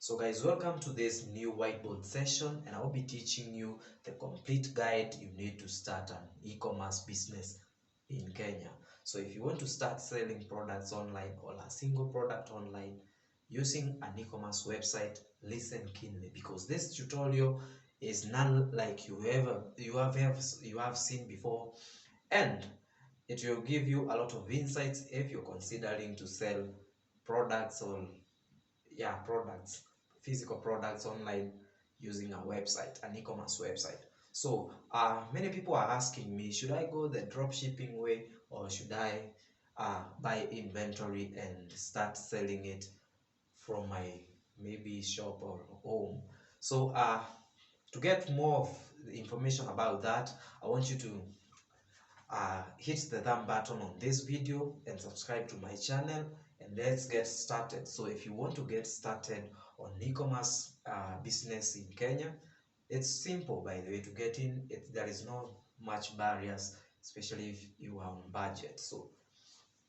So guys, welcome to this new whiteboard session, and I will be teaching you the complete guide you need to start an e-commerce business in Kenya. So if you want to start selling products online or a single product online using an e-commerce website, listen keenly, because this tutorial is none like you have seen before, and it will give you a lot of insights if you're considering to sell products or products, physical products online using a website, an e-commerce website. So many people are asking me, should I go the drop shipping way, or should I buy inventory and start selling it from my maybe shop or home? So to get more of the information about that, I want you to hit the thumb button on this video and subscribe to my channel, and let's get started. So if you want to get started on e-commerce business in Kenya, it's simple, by the way, to get in. There is no much barriers, especially if you are on budget. So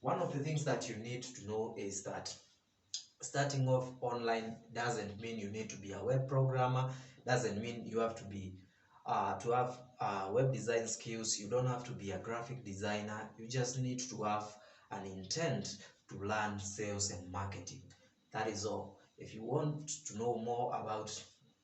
one of the things that you need to know is that starting off online doesn't mean you need to be a web programmer, doesn't mean you have to be to have web design skills. You don't have to be a graphic designer. You just need to have an intent to learn sales and marketing. That is all. If you want to know more about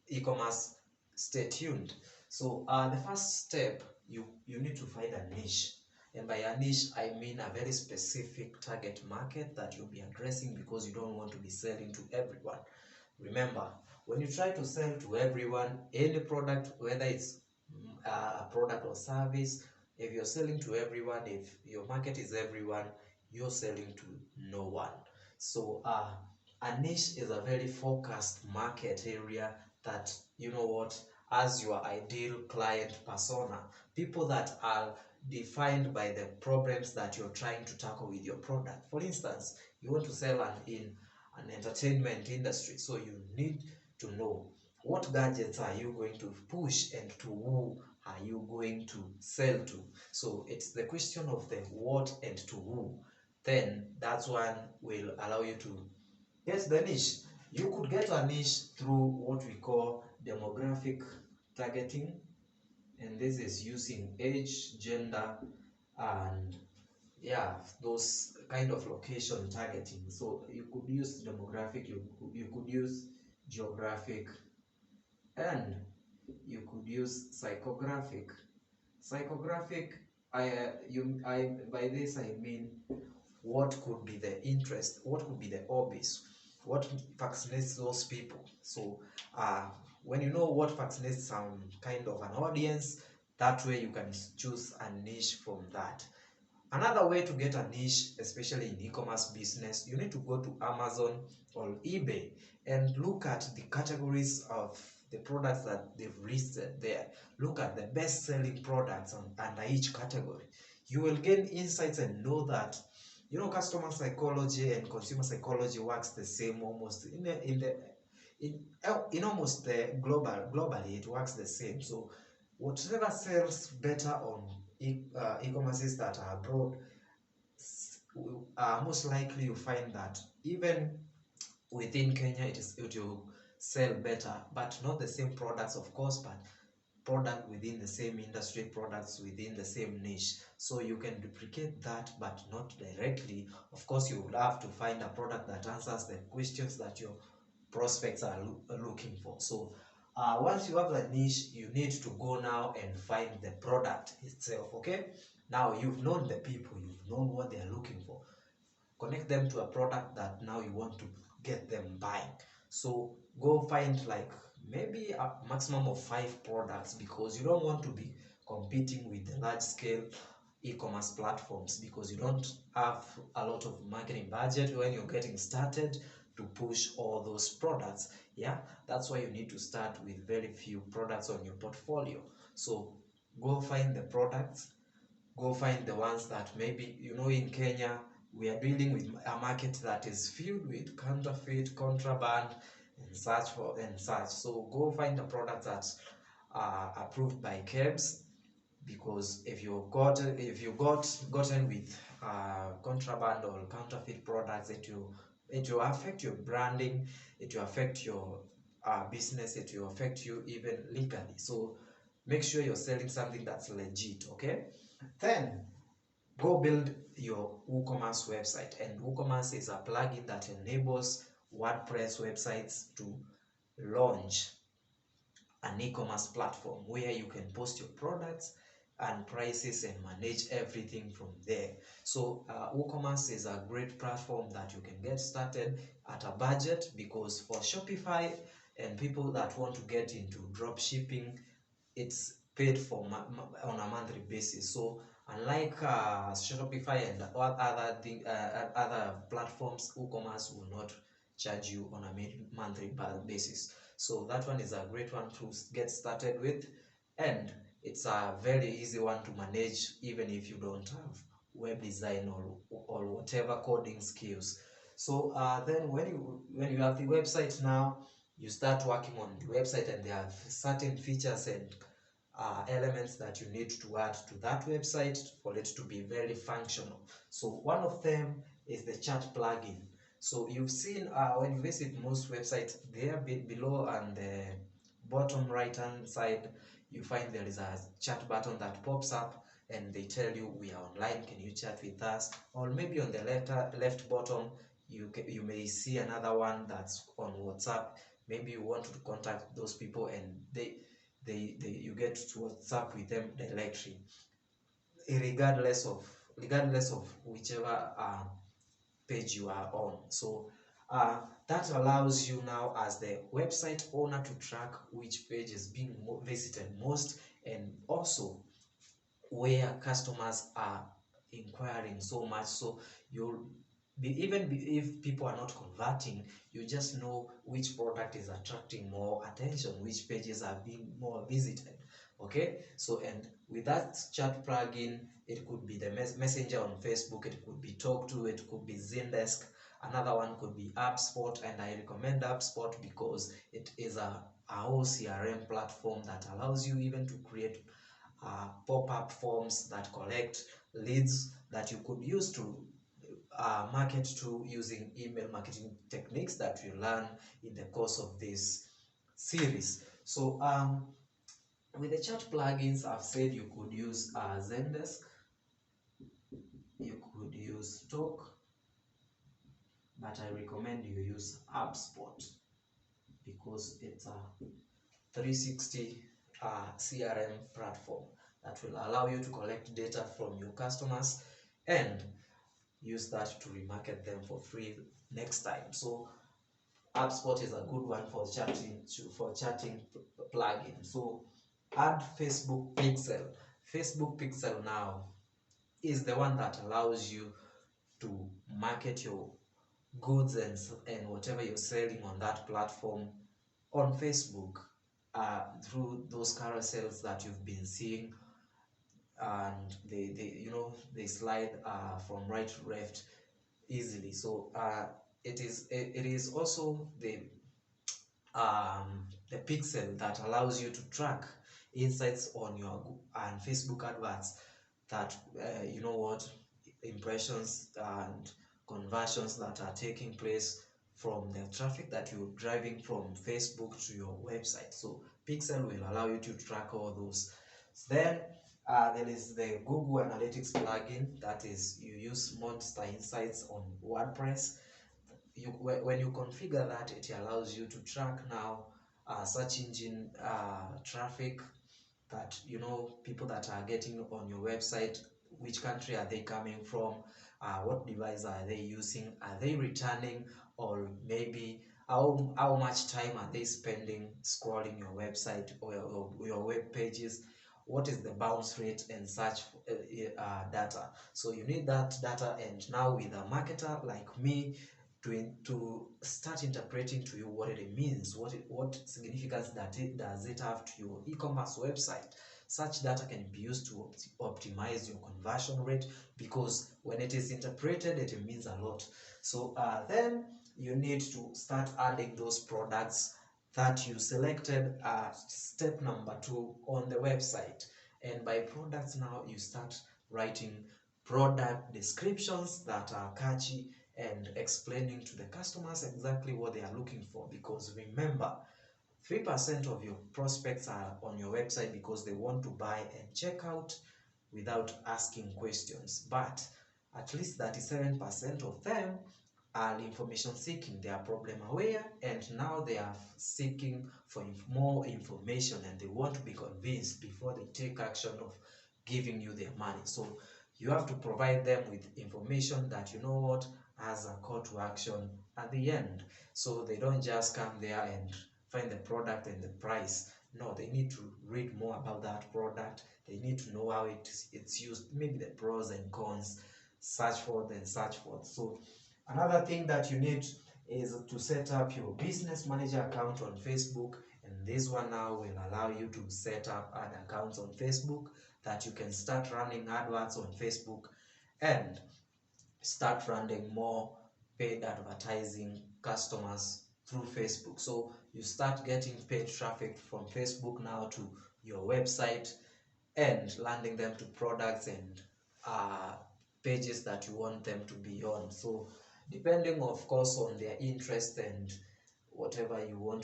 e-commerce, stay tuned. So the first step, you need to find a niche. And by a niche, I mean a very specific target market that you'll be addressing, because you don't want to be selling to everyone. Remember, when you try to sell to everyone, any product, whether it's a product or service, if you're selling to everyone, if your market is everyone, you're selling to no one. So a niche is a very focused market area that, you know what, as your ideal client persona, people that are defined by the problems that you're trying to tackle with your product. For instance, you want to sell in an entertainment industry, so you need to know what gadgets are you going to push and to who are you going to sell to. So it's the question of the what and to who. Then that's one will allow you to get the niche. You could get a niche through what we call demographic targeting, and this is using age, gender, and those kind of location targeting. So you could use demographic, you could use geographic, and you could use psychographic. Psychographic, by this I mean what could be the interest, what could be the hobbies, what fascinates those people. So when you know what fascinates some kind of an audience, that way you can choose a niche from that. Another way to get a niche, especially in e-commerce business, you need to go to Amazon or eBay and look at the categories of the products that they've listed there. Look at the best-selling products under each category. You will gain insights and know that, you know, customer psychology and consumer psychology works the same almost in almost the globally it works the same. So whatever sells better on e-commerces that are abroad, most likely you find that even within Kenya it will sell better, but not the same products, of course, but product within the same industry, products within the same niche. So you can duplicate that, but not directly. Of course, you will have to find a product that answers the questions that your prospects are looking for. So once you have the niche, you need to go now and find the product itself. Okay, now you've known the people, you've known what they are looking for. Connect them to a product that now you want to get them buying. So go find like maybe a maximum of 5 products, because you don't want to be competing with the large scale e-commerce platforms, because you don't have a lot of marketing budget when you're getting started to push all those products. That's why you need to start with very few products on your portfolio. So go find the products, go find the ones that maybe, you know, in Kenya we are dealing with a market that is filled with counterfeit, contraband, and such. So go find the products that are approved by KEBS, because if you gotten with contraband or counterfeit products, it will it will affect your branding, it will affect your business, it will affect you even legally. So make sure you're selling something that's legit. Okay, then go build your WooCommerce website. And WooCommerce is a plugin that enables WordPress websites to launch an e-commerce platform where you can post your products and prices and manage everything from there. So WooCommerce is a great platform that you can get started at a budget, because for Shopify and people that want to get into drop shipping, it's paid for on a monthly basis. So unlike Shopify and other platforms, WooCommerce will not charge you on a monthly basis. So that one is a great one to get started with, and it's a very easy one to manage even if you don't have web design or whatever coding skills. So then when you have the website now, you start working on the website, and there are certain features and elements that you need to add to that website for it to be very functional. So one of them is the chat plugin. So you've seen when you visit most websites, there below on the bottom right hand side, you find there is a chat button that pops up, and they tell you we are online, can you chat with us? Or maybe on the left bottom, you may see another one that's on WhatsApp. Maybe you want to contact those people, and you get to WhatsApp with them directly, regardless of whichever page you are on. So that allows you now as the website owner to track which page is being visited most, and also where customers are inquiring so much. So you'll even if people are not converting, you just know which product is attracting more attention, which pages are being more visited. Okay, so and with that chat plugin, it could be the messenger on Facebook, it could be Talk2, it could be Zendesk, another one could be HubSpot. And I recommend HubSpot because it is a whole CRM platform that allows you even to create pop-up forms that collect leads that you could use to market to using email marketing techniques that we learn in the course of this series. So with the chat plugins, I've said you could use Zendesk, you could use Talk, but I recommend you use HubSpot because it's a 360 CRM platform that will allow you to collect data from your customers and use that to remarket them for free next time. So HubSpot is a good one for chatting plugin. So add Facebook Pixel. Facebook Pixel now is the one that allows you to market your goods and whatever you're selling on that platform on Facebook through those carousels that you've been seeing, and they slide from right to left easily. So it is also the pixel that allows you to track insights on your and Facebook adverts, that impressions and conversions that are taking place from the traffic that you're driving from Facebook to your website. So Pixel will allow you to track all those. Then there is the Google Analytics plugin, that is you use Monster Insights on WordPress. When you configure that, it allows you to track now search engine traffic, that people that are getting on your website, which country are they coming from, what device are they using, are they returning, or maybe how much time are they spending scrolling your website or your web pages, what is the bounce rate and such data. So you need that data, and now with a marketer like me to start interpreting to you what it means, what significance does it have to your e-commerce website. Such data can be used to optimize your conversion rate, because when it is interpreted, it means a lot. So then you need to start adding those products that you selected step number 2 on the website. And by products, now you start writing product descriptions that are catchy and explaining to the customers exactly what they are looking for. Because remember, 3% of your prospects are on your website because they want to buy and check out without asking questions, but at least 37% of them are information seeking. They are problem aware, and now they are seeking for more information, and they want to be convinced before they take action of giving you their money. So you have to provide them with information that, you know what, has a call to action at the end, so they don't just come there and find the product and the price. No, they need to read more about that product. They need to know how it's used, maybe the pros and cons, search forth and search forth. So another thing that you need is to set up your business manager account on Facebook, and this one now will allow you to set up ad accounts on Facebook, that you can start running AdWords on Facebook and start running more paid advertising customers through Facebook. So you start getting paid traffic from Facebook now to your website and landing them to products and pages that you want them to be on. So depending of course on their interest and whatever you want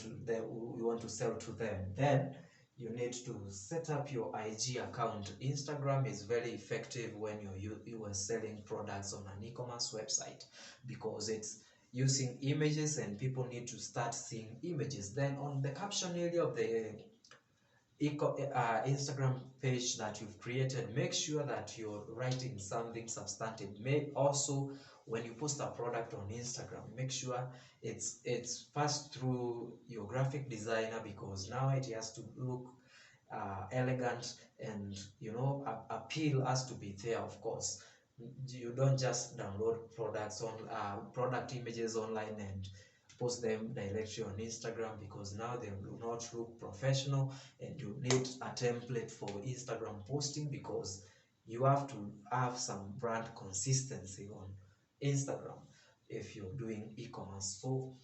to sell to them, then you need to set up your IG account. Instagram is very effective when you are selling products on an e-commerce website, because it's using images and people need to start seeing images. Then on the caption area of the Instagram page that you've created, make sure that you're writing something substantive. Also, when you post a product on Instagram, make sure it's passed through your graphic designer, because now it has to look elegant, and appeal has to be there. Of course, you don't just download product images online and post them directly on Instagram, because now they do not look professional, and you need a template for Instagram posting, because you have to have some brand consistency on Instagram if you're doing e-commerce. So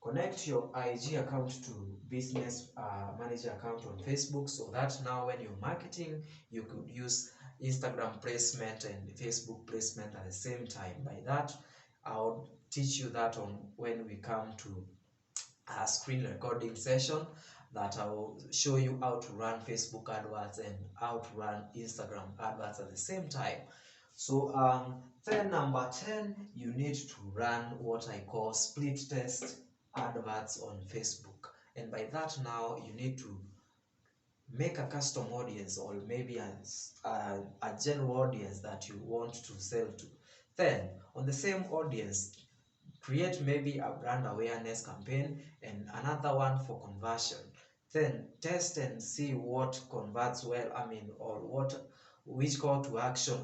connect your IG account to business manager account on Facebook, so that now when you're marketing, you could use Instagram placement and Facebook placement at the same time. By that, I'll teach you that on when we come to a screen recording session, that I will show you how to run Facebook AdWords and how to run Instagram AdWords at the same time. So then number 10, you need to run what I call split test AdWords on Facebook. And by that now you need to make a custom audience, or maybe a general audience that you want to sell to. Then on the same audience, create maybe a brand awareness campaign and another one for conversion. Then test and see what converts well, or which call to action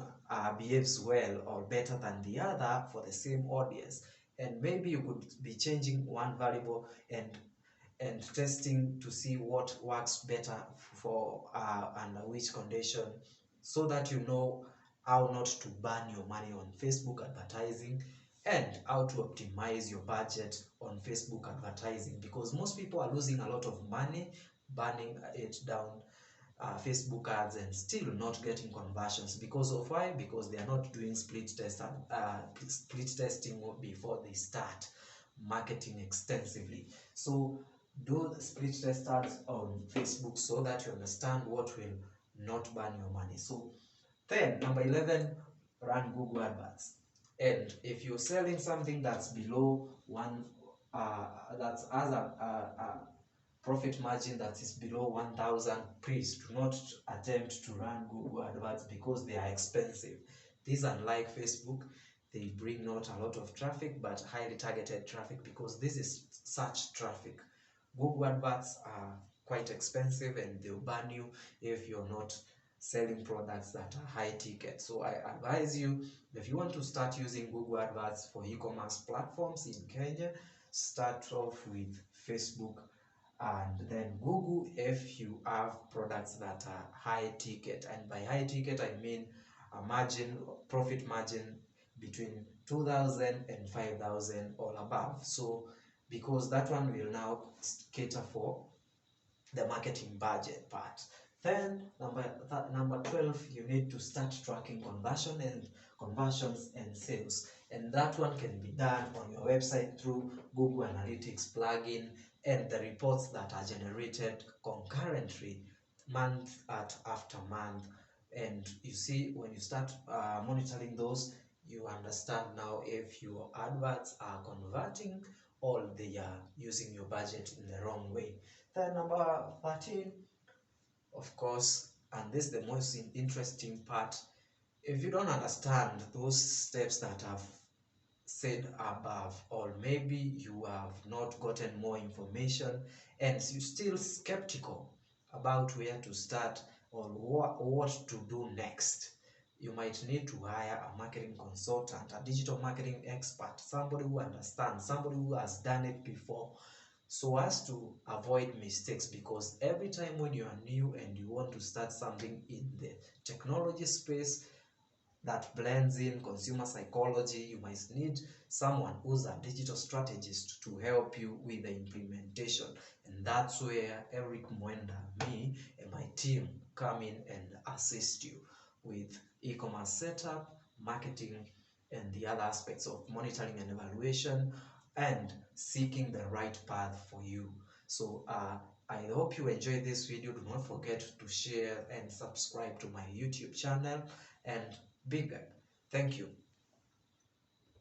behaves well or better than the other for the same audience. And maybe you could be changing one variable and testing to see what works better for under which condition, so that you know how not to burn your money on Facebook advertising, and how to optimize your budget on Facebook advertising, because most people are losing a lot of money burning it down Facebook ads and still not getting conversions. Because of why? Because they are not doing split testing before they start marketing extensively. So do the split test ads on Facebook, so that you understand what will not burn your money. So then number 11, run Google AdWords. And if you're selling something that's below one, that has a profit margin that is below 1,000, please do not attempt to run Google AdWords, because they are expensive. These, unlike Facebook, they bring not a lot of traffic but highly targeted traffic, because this is search traffic. Google AdWords are quite expensive, and they'll burn you if you're not selling products that are high ticket. So I advise you, if you want to start using Google AdWords for e-commerce platforms in Kenya, start off with Facebook and then Google if you have products that are high ticket. And by high ticket, I mean a profit margin between 2,000 and 5,000 or above. So because that one will now cater for the marketing budget part. Then number 12, you need to start tracking conversions and sales. and that one can be done on your website through Google Analytics plugin, and the reports that are generated concurrently after month. And you see, when you start monitoring those, you understand now if your adverts are converting or they are using your budget in the wrong way. Then number 13, of course, and this is the most interesting part, if you don't understand those steps that I've said above, or maybe you have not gotten more information and you're still skeptical about where to start or what to do next, you might need to hire a marketing consultant, a digital marketing expert, somebody who understands, somebody who has done it before, so as to avoid mistakes. Because every time when you are new and you want to start something in the technology space that blends in consumer psychology, you might need someone who's a digital strategist to help you with the implementation. And that's where Erick Mwenda, me, and my team come in and assist you with e-commerce setup, marketing, and the other aspects of monitoring and evaluation, and seeking the right path for you. So I hope you enjoyed this video. Do not forget to share and subscribe to my YouTube channel, and bigger. Thank you.